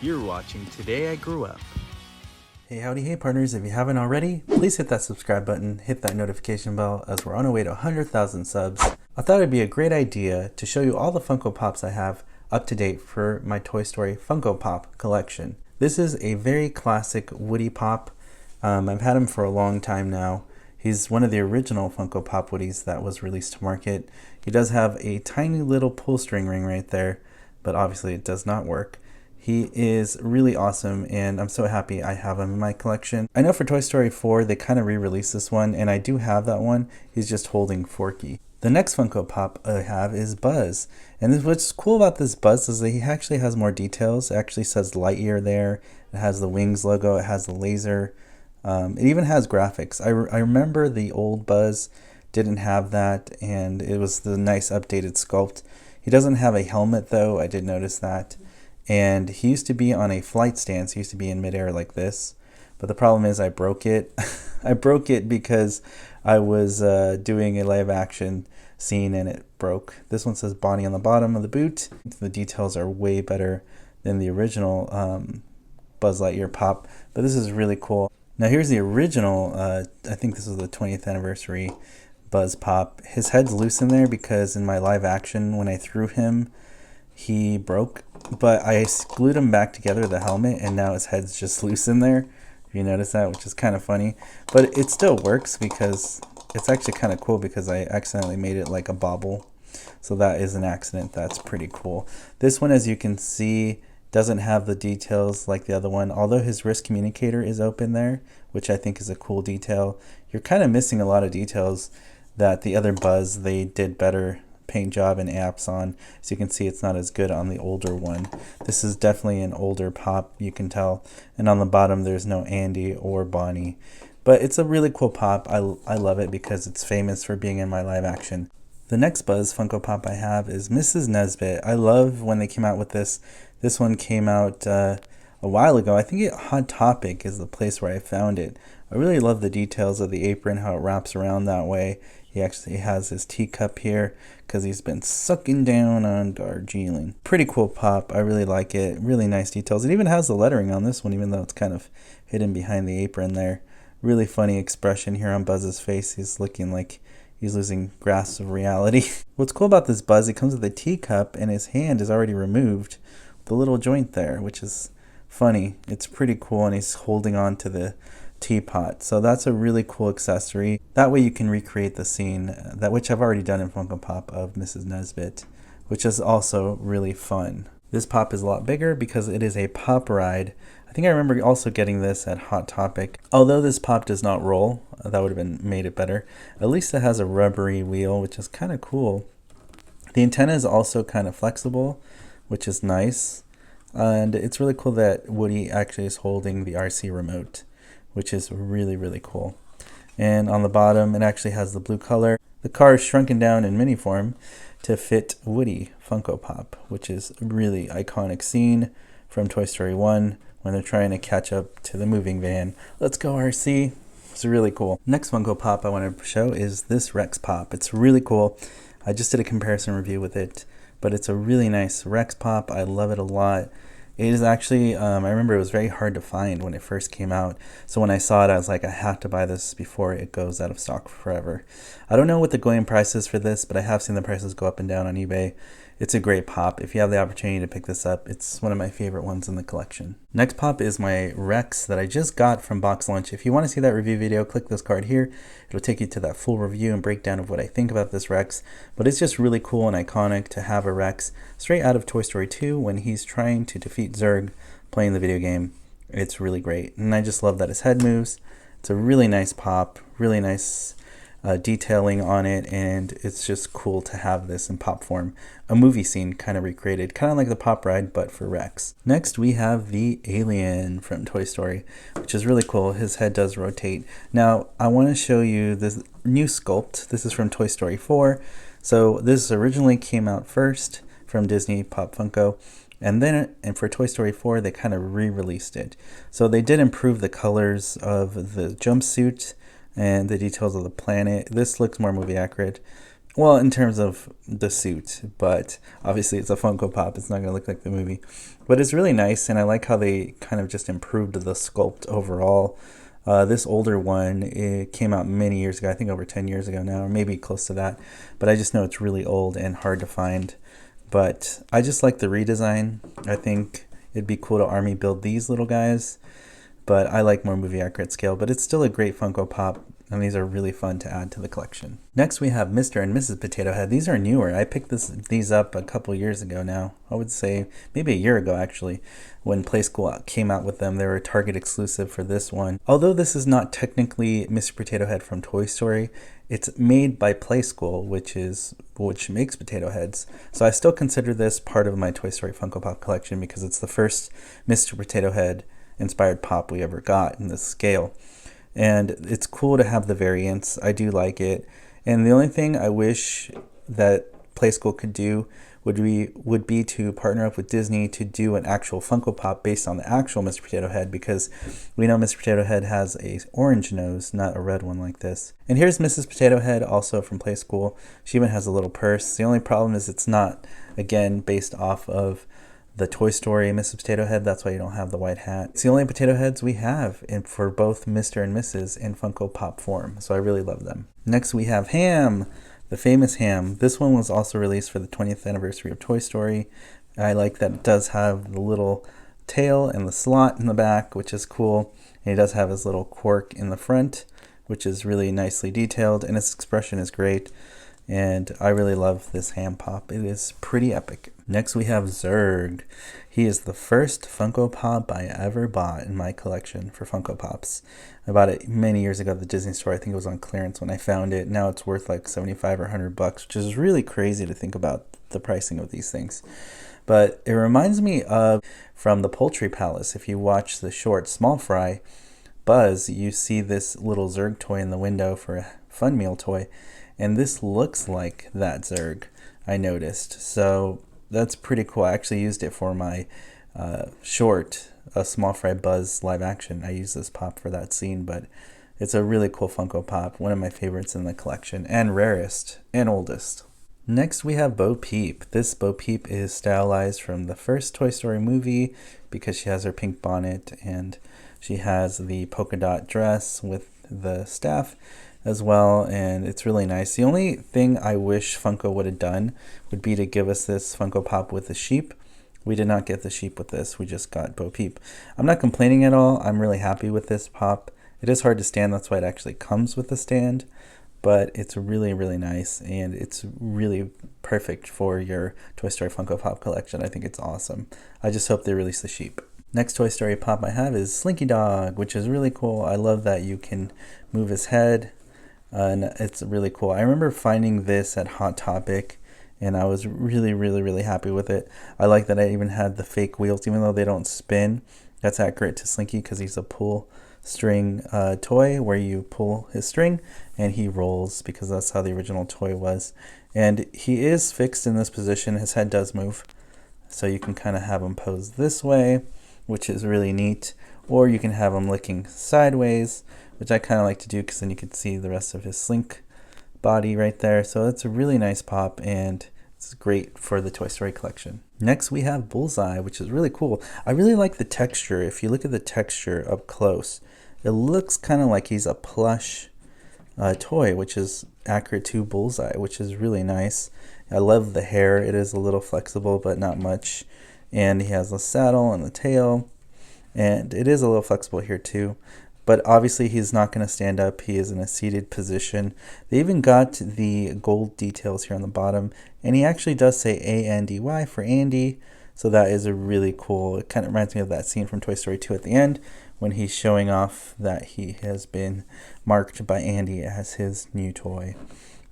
You're watching Today I Grew Up. Hey howdy, hey partners, if you haven't already, please hit that subscribe button, hit that notification bell as we're on our way to 100,000 subs. I thought it'd be a great idea to show you all the Funko Pops I have up to date for my Toy Story Funko Pop collection. This is a very classic Woody Pop. I've had him for a long time now. He's one of the original Funko Pop Woodies that was released to market. He does have a tiny little pull string ring right there, but obviously it does not work. He is really awesome, and I'm so happy I have him in my collection. I know for Toy Story 4, they kind of re-released this one, and I do have that one. He's just holding Forky. The next Funko Pop I have is Buzz. And what's cool about this Buzz is that he actually has more details. It actually says Lightyear there. It has the wings logo. It has the laser. It even has graphics. I remember the old Buzz didn't have that, and it was the nice updated sculpt. He doesn't have a helmet, though. I did notice that. And he used to be on a flight stance. He used to be in midair like this. But the problem is I broke it. I broke it because I was doing a live action scene and it broke. This one says Bonnie on the bottom of the boot. The details are way better than the original Buzz Lightyear Pop. But this is really cool. Now here's the original, I think this was the 20th anniversary Buzz Pop. His head's loose in there because in my live action when I threw him, he broke, but I glued him back together, the helmet, and now his head's just loose in there. If you notice that, which is kind of funny. But it still works because it's actually kind of cool because I accidentally made it like a bobble. So that is an accident. That's pretty cool. This one, as you can see, doesn't have the details like the other one. Although his wrist communicator is open there, which I think is a cool detail. You're kind of missing a lot of details that the other Buzz, they did better paint job and apps on. So you can see it's not as good on the older one. This is definitely an older Pop, you can tell. And on the bottom there's no Andy or Bonnie. But it's a really cool Pop. I love it because it's famous for being in my live action. The next Buzz Funko Pop I have is Mrs. Nesbit. I love when they came out with this. This one came out a while ago. I think Hot Topic is the place where I found it. I really love the details of the apron, how it wraps around that way. He actually has his teacup here because he's been sucking down on Darjeeling. Pretty cool Pop. I really like it. Really nice details. It even has the lettering on this one, even though it's kind of hidden behind the apron there. Really funny expression here on Buzz's face. He's looking like he's losing grasp of reality. What's cool about this Buzz, it comes with a teacup and his hand is already removed. The little joint there, which is funny. It's pretty cool, and he's holding on to the teapot. So that's a really cool accessory. That way you can recreate the scene, which I've already done in Funko Pop of Mrs. Nesbit, which is also really fun. This Pop is a lot bigger because it is a Pop ride. I think I remember also getting this at Hot Topic. Although this Pop does not roll, that would have made it better. At least it has a rubbery wheel, which is kind of cool. The antenna is also kind of flexible, which is nice. And it's really cool that Woody actually is holding the RC remote, which is really, really cool. And on the bottom, it actually has the blue color. The car is shrunken down in mini form to fit Woody Funko Pop, which is a really iconic scene from Toy Story 1 when they're trying to catch up to the moving van. Let's go, RC. It's really cool. Next Funko Pop I want to show is this Rex Pop. It's really cool. I just did a comparison review with it, but it's a really nice Rex Pop. I love it a lot. It is actually, I remember it was very hard to find when it first came out. So when I saw it, I was like, I have to buy this before it goes out of stock forever. I don't know what the going price is for this, but I have seen the prices go up and down on eBay. It's a great Pop. If you have the opportunity to pick this up, it's one of my favorite ones in the collection. Next Pop is my Rex that I just got from Box Lunch. If you want to see that review video, click this card here. It'll take you to that full review and breakdown of what I think about this Rex. But it's just really cool and iconic to have a Rex straight out of Toy Story 2 when he's trying to defeat Zurg playing the video game. It's really great. And I just love that his head moves. It's a really nice Pop, really nice detailing on it, and it's just cool to have this in Pop form. A movie scene kind of recreated, kind of like the Pop ride, but for Rex. Next, we have the alien from Toy Story, which is really cool. His head does rotate. Now, I want to show you this new sculpt. This is from Toy Story 4. So this originally came out first from Disney Pop Funko, and for Toy Story 4, they kind of re-released it. So they did improve the colors of the jumpsuit and the details of the planet. This looks more movie accurate. Well, in terms of the suit, but obviously it's a Funko Pop. It's not going to look like the movie. But it's really nice, and I like how they kind of just improved the sculpt overall. This older one, it came out many years ago, I think over 10 years ago now, or maybe close to that. But I just know it's really old and hard to find. But I just like the redesign. I think it'd be cool to army build these little guys. But I like more movie accurate scale. But it's still a great Funko Pop, and these are really fun to add to the collection. Next we have Mr. and Mrs. Potato Head. These are newer. I picked these up a couple years ago now. I would say maybe a year ago actually, when Playskool came out with them. They were a Target exclusive for this one. Although this is not technically Mr. Potato Head from Toy Story, it's made by Playskool, which makes potato heads. So I still consider this part of my Toy Story Funko Pop collection because it's the first Mr. Potato Head inspired pop we ever got in this scale. And it's cool to have the variants. I do like it. And the only thing I wish that Playskool could do would be to partner up with Disney to do an actual Funko Pop based on the actual Mr. Potato Head, because we know Mr. Potato Head has a orange nose, not a red one like this. And here's Mrs. Potato Head, also from Playskool. She even has a little purse. The only problem is it's not, again, based off of the Toy Story Mrs. Potato Head. That's why you don't have the white hat. It's the only potato heads we have for both Mr. and Mrs. in Funko Pop form, so I really love them. Next we have Ham, the famous Ham. This one was also released for the 20th anniversary of Toy Story. I like that it does have the little tail and the slot in the back, which is cool. And he does have his little quirk in the front, which is really nicely detailed, and his expression is great. And I really love this Ham Pop. It is pretty epic. Next we have Zurg. He is the first Funko Pop I ever bought in my collection for Funko Pops. I bought it many years ago at the Disney store. I think it was on clearance when I found it. Now it's worth like 75 or 100 bucks, which is really crazy to think about the pricing of these things. But it reminds me of from the Poultry Palace. If you watch the short Small Fry, Buzz, you see this little Zurg toy in the window for a Fun Meal toy. And this looks like that Zurg, I noticed. So that's pretty cool. I actually used it for my short, a Small Fry Buzz live action. I used this pop for that scene, but it's a really cool Funko Pop. One of my favorites in the collection, and rarest and oldest. Next we have Bo Peep. This Bo Peep is stylized from the first Toy Story movie because she has her pink bonnet and she has the polka dot dress with the staff as well, and it's really nice. The only thing I wish Funko would have done would be to give us this Funko Pop with the sheep. We did not get the sheep with this. We just got Bo Peep. I'm not complaining at all. I'm really happy with this pop. It is hard to stand. That's why it actually comes with a stand, but it's really, really nice, and it's really perfect for your Toy Story Funko Pop collection. I think it's awesome. I just hope they release the sheep. Next Toy Story pop I have is Slinky Dog, which is really cool. I love that you can move his head. And it's really cool. I remember finding this at Hot Topic, and I was really, really, really happy with it. I like that I even had the fake wheels, even though they don't spin. That's accurate to Slinky because he's a pull string toy where you pull his string and he rolls, because that's how the original toy was. And he is fixed in this position. His head does move, so you can kind of have him pose this way, which is really neat, or you can have him looking sideways, which I kind of like to do because then you can see the rest of his slink body right there. So it's a really nice pop, and it's great for the Toy Story collection. Next we have Bullseye, which is really cool. I really like the texture. If you look at the texture up close, it looks kind of like he's a plush toy, which is accurate to Bullseye, which is really nice. I love the hair. It is a little flexible, but not much. And he has the saddle and the tail, and it is a little flexible here too. But obviously he's not going to stand up. He is in a seated position. They even got the gold details here on the bottom. And he actually does say A-N-D-Y for Andy. So that is a really cool, it kind of reminds me of that scene from Toy Story 2 at the end, when he's showing off that he has been marked by Andy as his new toy.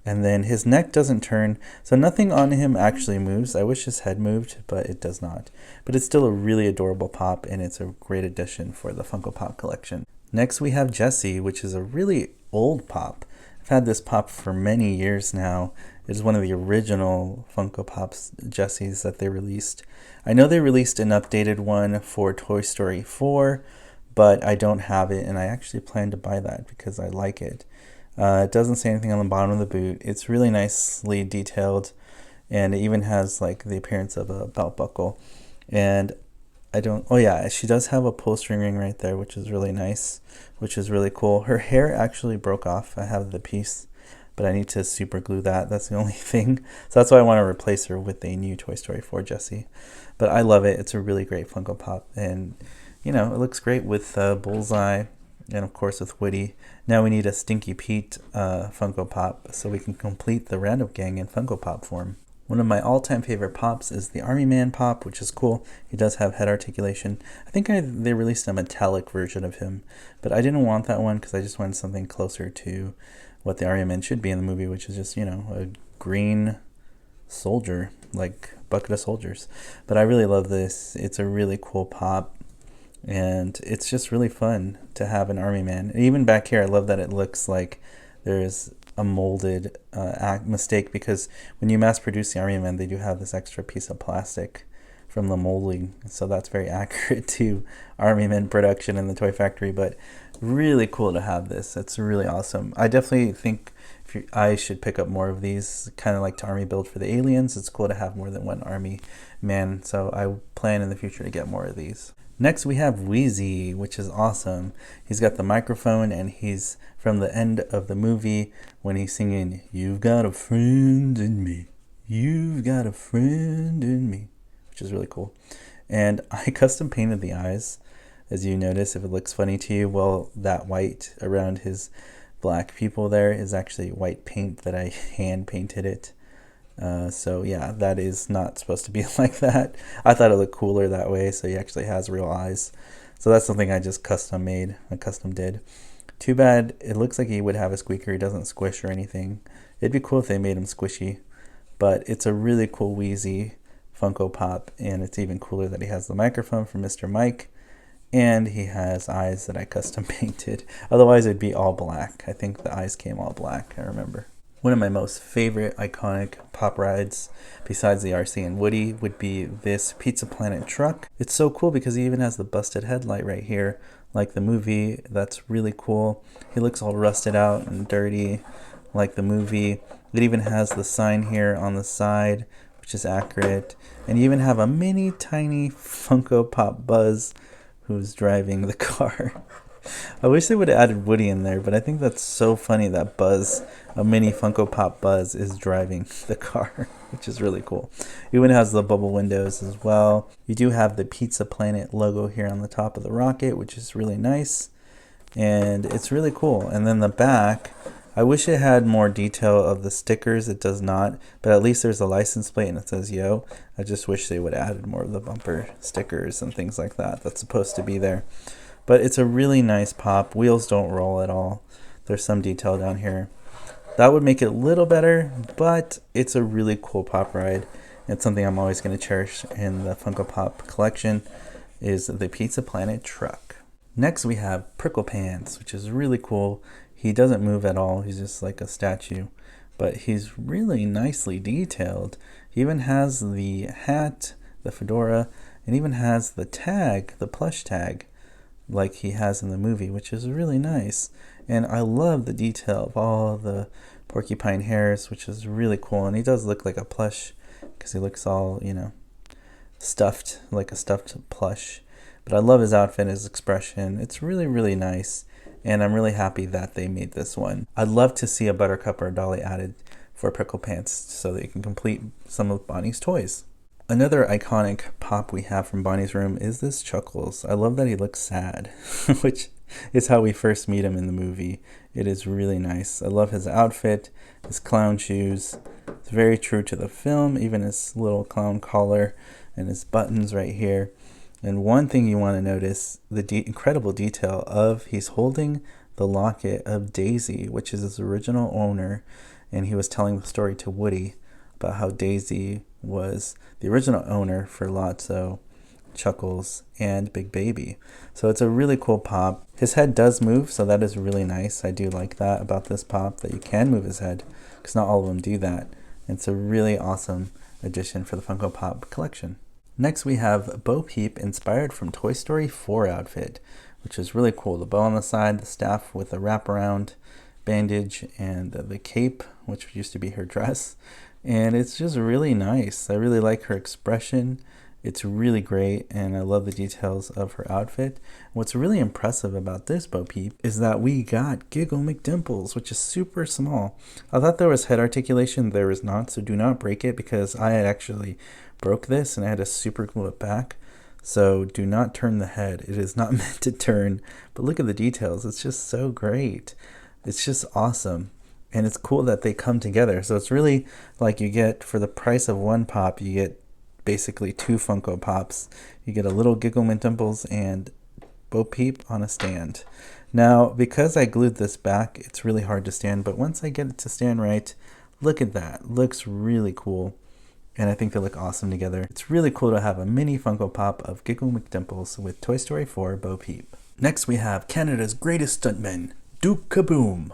And then his neck doesn't turn, so nothing on him actually moves. I wish his head moved, but it does not. But it's still a really adorable pop, and it's a great addition for the Funko Pop collection. Next we have Jessie, which is a really old pop. I've had this pop for many years now. It is one of the original Funko Pops Jessies that they released. I know they released an updated one for Toy Story 4, but I don't have it, and I actually plan to buy that because I like it. It doesn't say anything on the bottom of the boot. It's really nicely detailed, and it even has like the appearance of a belt buckle. And oh yeah, she does have a pull string ring right there, which is really nice, which is really cool. Her hair actually broke off. I have the piece, but I need to super glue that. That's the only thing. So that's why I want to replace her with a new Toy Story 4 Jessie. But I love it. It's a really great Funko Pop, and you know, it looks great with Bullseye, and of course with Woody. Now we need a Stinky Pete Funko Pop so we can complete the Random Gang in Funko Pop form. One of my all-time favorite pops is the Army Man pop, which is cool. He does have head articulation. I think they released a metallic version of him, but I didn't want that one because I just wanted something closer to what the Army Man should be in the movie, which is just, you know, a green soldier, like bucket of soldiers. But I really love this. It's a really cool pop, and it's just really fun to have an Army Man. And even back here, I love that it looks like there's a molded mistake, because when you mass produce the Army Man, they do have this extra piece of plastic from the molding, so that's very accurate to Army Man production in the toy factory. But really cool to have this. It's really awesome. I definitely think I should pick up more of these, kind of like to Army build for the aliens. It's cool to have more than one Army Man, so I plan in the future to get more of these. Next we have Wheezy, which is awesome. He's got the microphone, and he's from the end of the movie when he's singing, "You've got a friend in me, you've got a friend in me," which is really cool. And I custom painted the eyes, as you notice. If it looks funny to you, well, that white around his black pupil there is actually white paint that I hand painted it. So yeah, that is not supposed to be like that. I thought it looked cooler that way, so he actually has real eyes. So that's something I just custom made, I custom did. Too bad it looks like he would have a squeaker. He doesn't squish or anything. It'd be cool if they made him squishy, but it's a really cool Wheezy Funko Pop, and it's even cooler that he has the microphone from Mr. Mike, and he has eyes that I custom painted. Otherwise it'd be all black. I think the eyes came all black, I remember. One of my most favorite iconic pop rides, besides the RC and Woody, would be this Pizza Planet truck. It's so cool because he even has the busted headlight right here, like the movie. That's really cool. He looks all rusted out and dirty, like the movie. It even has the sign here on the side, which is accurate. And you even have a mini tiny Funko Pop Buzz who's driving the car. I wish they would have added Woody in there, but I think that's so funny that Buzz, a mini Funko Pop Buzz, is driving the car, which is really cool. It even has the bubble windows as well. You do have the Pizza Planet logo here on the top of the rocket, which is really nice, and it's really cool. And then the back, I wish it had more detail of the stickers. It does not, but at least there's a license plate and it says "Yo." I just wish they would have added more of the bumper stickers and things like that that's supposed to be there. But it's a really nice pop. Wheels don't roll at all. There's some detail down here. That would make it a little better, but it's a really cool pop ride. It's something I'm always going to cherish in the Funko Pop collection, is the Pizza Planet truck. Next we have Prickle Pants, which is really cool. He doesn't move at all. He's just like a statue, but he's really nicely detailed. He even has the hat, the fedora, and even has the tag, the plush tag, like he has in the movie, which is really nice. And I love the detail of all the porcupine hairs, which is really cool. And he does look like a plush because he looks all, you know, stuffed, like a stuffed plush. But I love his outfit, his expression. It's really, really nice. And I'm really happy that they made this one. I'd love to see a Buttercup or a Dolly added for Prickle Pants so that you can complete some of Bonnie's toys. Another iconic pop we have from Bonnie's room is this Chuckles. I love that he looks sad, which is how we first meet him in the movie. It is really nice. I love his outfit, his clown shoes. It's very true to the film, even his little clown collar and his buttons right here. And one thing you want to notice, the incredible detail of he's holding the locket of Daisy, which is his original owner, and he was telling the story to Woody about how Daisy was the original owner for Lotso, Chuckles, and Big Baby. So it's a really cool pop. His head does move, so that is really nice. I do like that about this pop, that you can move his head, because not all of them do that. It's a really awesome addition for the Funko Pop collection. Next we have Bo Peep, inspired from Toy Story 4 outfit, which is really cool. The bow on the side, the staff with a wraparound, bandage and the cape, which used to be her dress. And it's just really nice. I really like her expression. It's really great, and I love the details of her outfit. What's really impressive about this Bo Peep is that we got Giggle McDimples, which is super small. I thought there was head articulation. There is not, so do not break it, because I had actually broke this and I had to super glue it back. So do not turn the head. It is not meant to turn, but look at the details. It's just so great. It's just awesome. And it's cool that they come together. So it's really like you get, for the price of one pop, you get basically 2 Funko Pops. You get a little Giggle McDimples and Bo Peep on a stand. Now, because I glued this back, it's really hard to stand, but once I get it to stand right, look at that. Looks really cool, and I think they look awesome together. It's really cool to have a mini Funko Pop of Giggle McDimples with Toy Story 4 Bo Peep. Next, we have Canada's greatest stuntman, Duke Kaboom.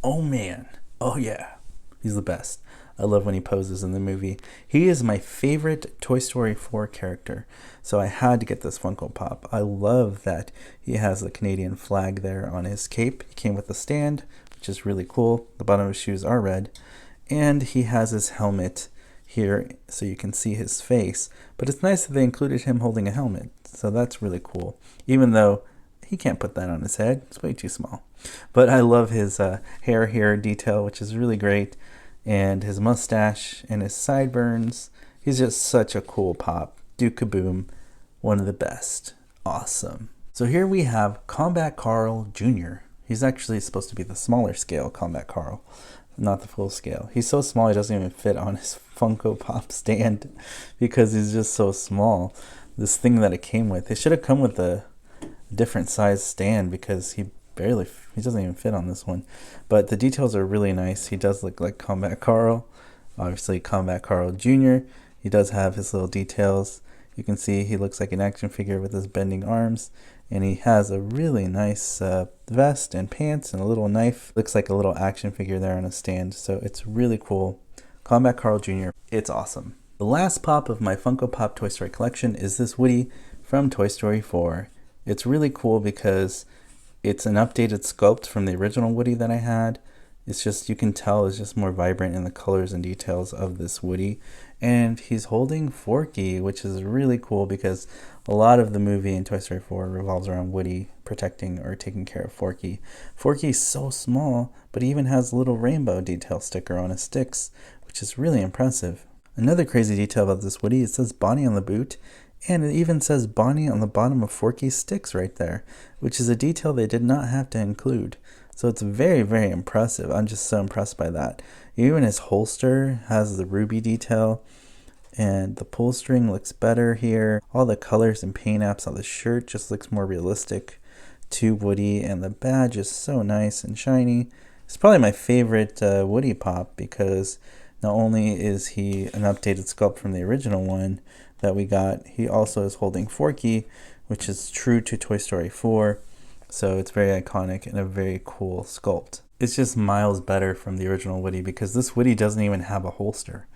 Oh man, oh yeah, he's the best. I love when he poses in the movie. He is my favorite Toy Story 4 character, so I had to get this Funko Pop. I love that he has the Canadian flag there on his cape. He came with a stand, which is really cool. The bottom of his shoes are red. And he has his helmet here, so you can see his face. But it's nice that they included him holding a helmet, so that's really cool. Even though he can't put that on his head. It's way too small. But I love his hair here detail, which is really great. And his mustache and his sideburns. He's just such a cool pop. Duke Kaboom, one of the best. Awesome. So here we have Combat Carl Jr. He's actually supposed to be the smaller scale Combat Carl, not the full scale. He's so small he doesn't even fit on his Funko Pop stand because he's just so small. This thing that it came with, it should have come with a different size stand because he doesn't even fit on this one. But the details are really nice. He does look like Combat Carl, obviously Combat Carl Jr. He does have his little details. You can see he looks like an action figure with his bending arms, and he has a really nice vest and pants and a little knife. Looks like a little action figure there on a stand, so it's really cool. Combat Carl Jr., it's awesome. The last pop of my Funko Pop Toy Story collection is this Woody from Toy Story 4. It's really cool because it's an updated sculpt from the original Woody that I had. It's just, you can tell it's just more vibrant in the colors and details of this Woody. And he's holding Forky, which is really cool because a lot of the movie in Toy Story 4 revolves around Woody protecting or taking care of Forky. Forky's so small, but he even has a little rainbow detail sticker on his sticks, which is really impressive. Another crazy detail about this Woody, it says Bonnie on the boot. And it even says Bonnie on the bottom of Forky's sticks right there, which is a detail they did not have to include. So it's very, very impressive. I'm just so impressed by that. Even his holster has the ruby detail, and the pull string looks better here. All the colors and paint apps on the shirt just looks more realistic to Woody, and the badge is so nice and shiny. It's probably my favorite Woody Pop because not only is he an updated sculpt from the original one that we got, he also is holding Forky, which is true to Toy Story 4, so it's very iconic and a very cool sculpt. It's just miles better from the original Woody because this Woody doesn't even have a holster.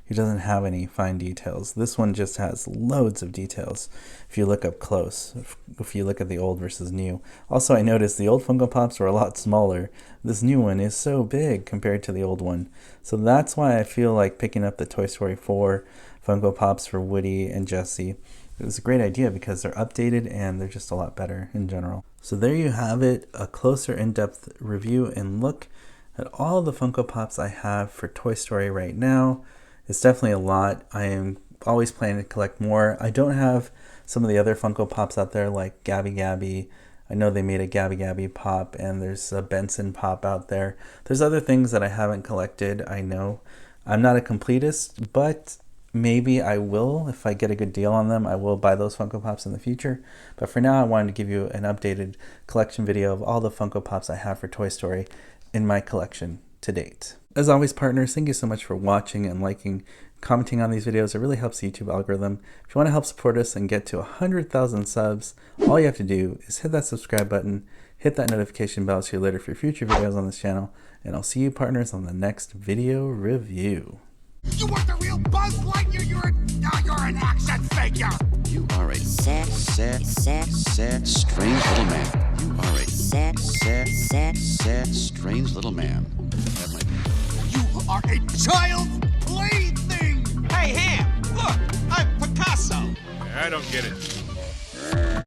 He doesn't have any fine details. This one just has loads of details if you look up close, if you look at the old versus new. Also, I noticed the old Funko Pops were a lot smaller. This new one is so big compared to the old one. So that's why I feel like picking up the Toy Story 4 Funko Pops for Woody and Jessie. It was a great idea because they're updated and they're just a lot better in general. So there you have it, a closer in-depth review and look at all the Funko Pops I have for Toy Story right now. It's definitely a lot. I am always planning to collect more. I don't have some of the other Funko Pops out there like Gabby Gabby. I know they made a Gabby Gabby Pop, and there's a Benson Pop out there. There's other things that I haven't collected, I know. I'm not a completist, but maybe I will. If I get a good deal on them, I will buy those Funko Pops in the future. But for now, I wanted to give you an updated collection video of all the Funko Pops I have for Toy Story in my collection to date. As always, partners, thank you so much for watching and liking, commenting on these videos. It really helps the YouTube algorithm. If you want to help support us and get to 100,000 subs, all you have to do is hit that subscribe button, hit that notification bell so you're alerted for future videos on this channel, and I'll see you, partners, on the next video review. You want the real Buzz Lightyear? You're an action figure. You are a sad, strange little man. You are a sad, strange little man. That might be. You are a child's plaything! Hey, Ham, look, I'm Picasso. I don't get it.